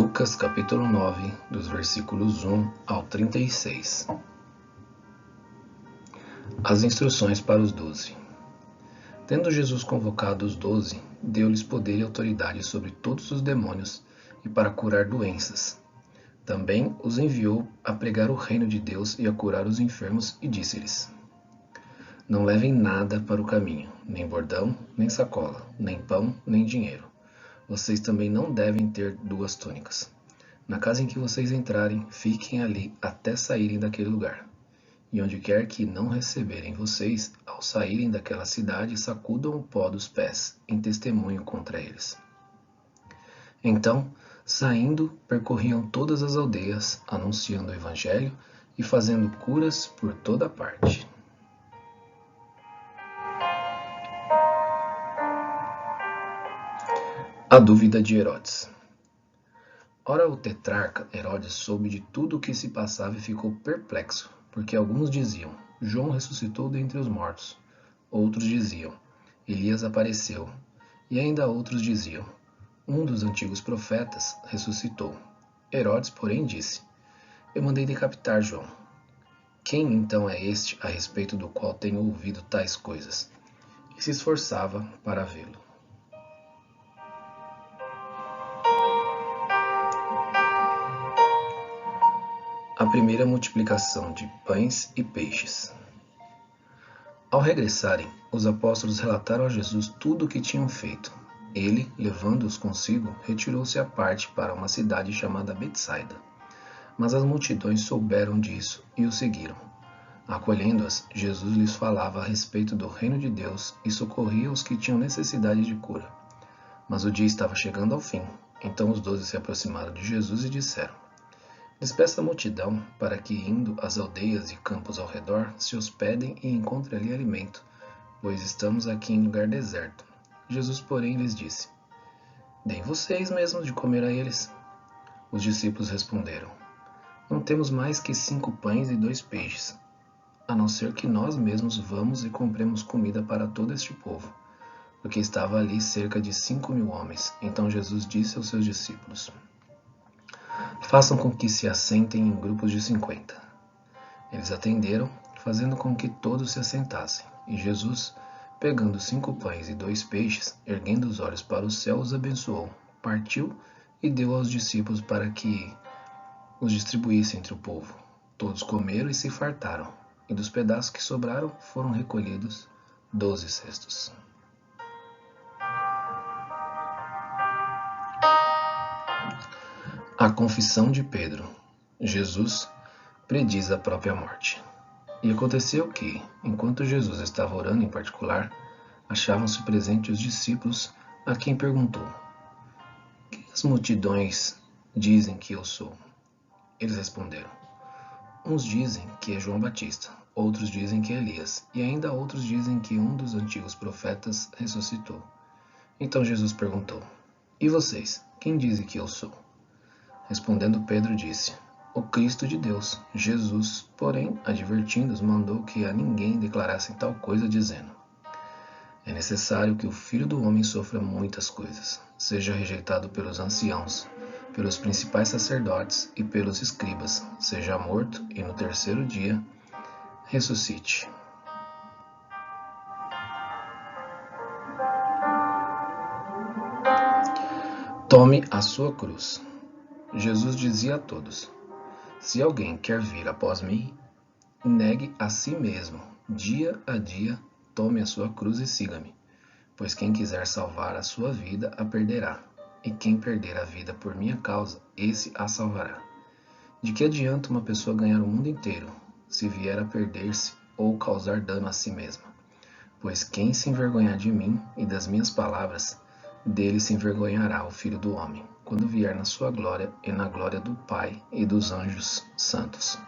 Lucas capítulo 9, dos versículos 1 ao 36. As instruções para os 12. Tendo Jesus convocado os 12, deu-lhes poder e autoridade sobre todos os demônios e para curar doenças. Também os enviou a pregar o reino de Deus e a curar os enfermos, e disse-lhes: Não levem nada para o caminho, nem bordão, nem sacola, nem pão, nem dinheiro. Vocês também não devem ter 2 túnicas. Na casa em que vocês entrarem, fiquem ali até saírem daquele lugar. E onde quer que não receberem vocês, ao saírem daquela cidade, sacudam o pó dos pés, em testemunho contra eles. Então, saindo, percorriam todas as aldeias, anunciando o evangelho e fazendo curas por toda parte. A dúvida de Herodes. Ora, o tetrarca Herodes soube de tudo o que se passava e ficou perplexo, porque alguns diziam: João ressuscitou dentre os mortos. Outros diziam: Elias apareceu. E ainda outros diziam: um dos antigos profetas ressuscitou. Herodes, porém, disse: Eu mandei decapitar João. Quem então é este a respeito do qual tenho ouvido tais coisas? E se esforçava para vê-lo. A primeira multiplicação de pães e peixes. Ao regressarem, os apóstolos relataram a Jesus tudo o que tinham feito. Ele, levando-os consigo, retirou-se à parte para uma cidade chamada Betsaida. Mas as multidões souberam disso e o seguiram. Acolhendo-as, Jesus lhes falava a respeito do reino de Deus e socorria os que tinham necessidade de cura. Mas o dia estava chegando ao fim. Então os 12 se aproximaram de Jesus e disseram: Despeça a multidão, para que, indo às aldeias e campos ao redor, se hospedem e encontrem ali alimento, pois estamos aqui em lugar deserto. Jesus, porém, lhes disse: Deem vocês mesmos de comer a eles. Os discípulos responderam: Não temos mais que 5 pães e 2 peixes, a não ser que nós mesmos vamos e compremos comida para todo este povo, porque estava ali cerca de 5.000 homens. Então Jesus disse aos seus discípulos: Façam com que se assentem em grupos de 50. Eles atenderam, fazendo com que todos se assentassem. E Jesus, pegando 5 pães e 2 peixes, erguendo os olhos para o céu, os abençoou, partiu e deu aos discípulos para que os distribuíssem entre o povo. Todos comeram e se fartaram, e dos pedaços que sobraram foram recolhidos 12 cestos. A confissão de Pedro. Jesus prediz a própria morte. E aconteceu que, enquanto Jesus estava orando em particular, achavam-se presentes os discípulos, a quem perguntou: Que as multidões dizem que eu sou? Eles responderam: Uns dizem que é João Batista, outros dizem que é Elias, e ainda outros dizem que um dos antigos profetas ressuscitou. Então Jesus perguntou: E vocês, quem dizem que eu sou? Respondendo Pedro disse: O Cristo de Deus. Jesus, porém, advertindo-os, mandou que a ninguém declarassem tal coisa, dizendo: É necessário que o Filho do Homem sofra muitas coisas, seja rejeitado pelos anciãos, pelos principais sacerdotes e pelos escribas, seja morto e no terceiro dia ressuscite. Tome a sua cruz. Jesus dizia a todos: Se alguém quer vir após mim, negue a si mesmo, dia a dia, tome a sua cruz e siga-me. Pois quem quiser salvar a sua vida, a perderá, e quem perder a vida por minha causa, esse a salvará. De que adianta uma pessoa ganhar o mundo inteiro, se vier a perder-se ou causar dano a si mesma? Pois quem se envergonhar de mim e das minhas palavras, dele se envergonhará o Filho do Homem, quando vier na sua glória e na glória do Pai e dos anjos santos.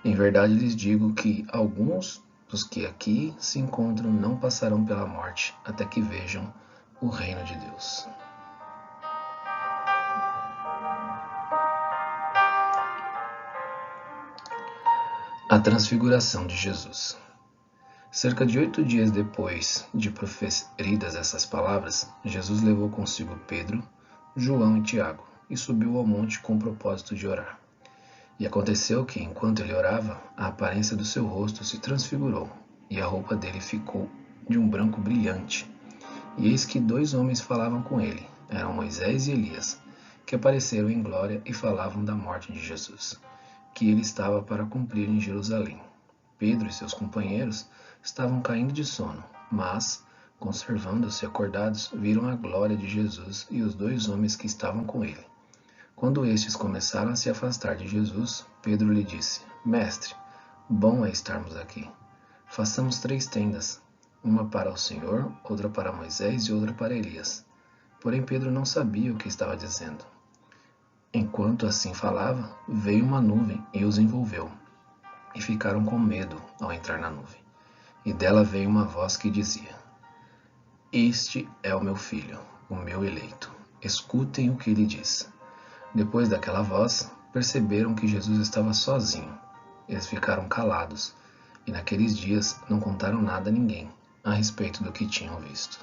Em verdade lhes digo que alguns dos que aqui se encontram não passarão pela morte até que vejam o reino de Deus. A transfiguração de Jesus. Cerca de 8 dias depois de proferidas essas palavras, Jesus levou consigo Pedro, João e Tiago e subiu ao monte com o propósito de orar. E aconteceu que, enquanto ele orava, a aparência do seu rosto se transfigurou, e a roupa dele ficou de um branco brilhante. E eis que 2 homens falavam com ele, eram Moisés e Elias, que apareceram em glória e falavam da morte de Jesus, que ele estava para cumprir em Jerusalém. Pedro e seus companheiros estavam caindo de sono, mas, conservando-se acordados, viram a glória de Jesus e os 2 homens que estavam com ele. Quando estes começaram a se afastar de Jesus, Pedro lhe disse: Mestre, bom é estarmos aqui. Façamos 3 tendas, uma para o Senhor, outra para Moisés e outra para Elias. Porém Pedro não sabia o que estava dizendo. Enquanto assim falava, veio uma nuvem e os envolveu, e ficaram com medo ao entrar na nuvem. E dela veio uma voz que dizia: Este é o meu filho, o meu eleito. Escutem o que ele diz. Depois daquela voz, perceberam que Jesus estava sozinho. Eles ficaram calados, e naqueles dias não contaram nada a ninguém a respeito do que tinham visto.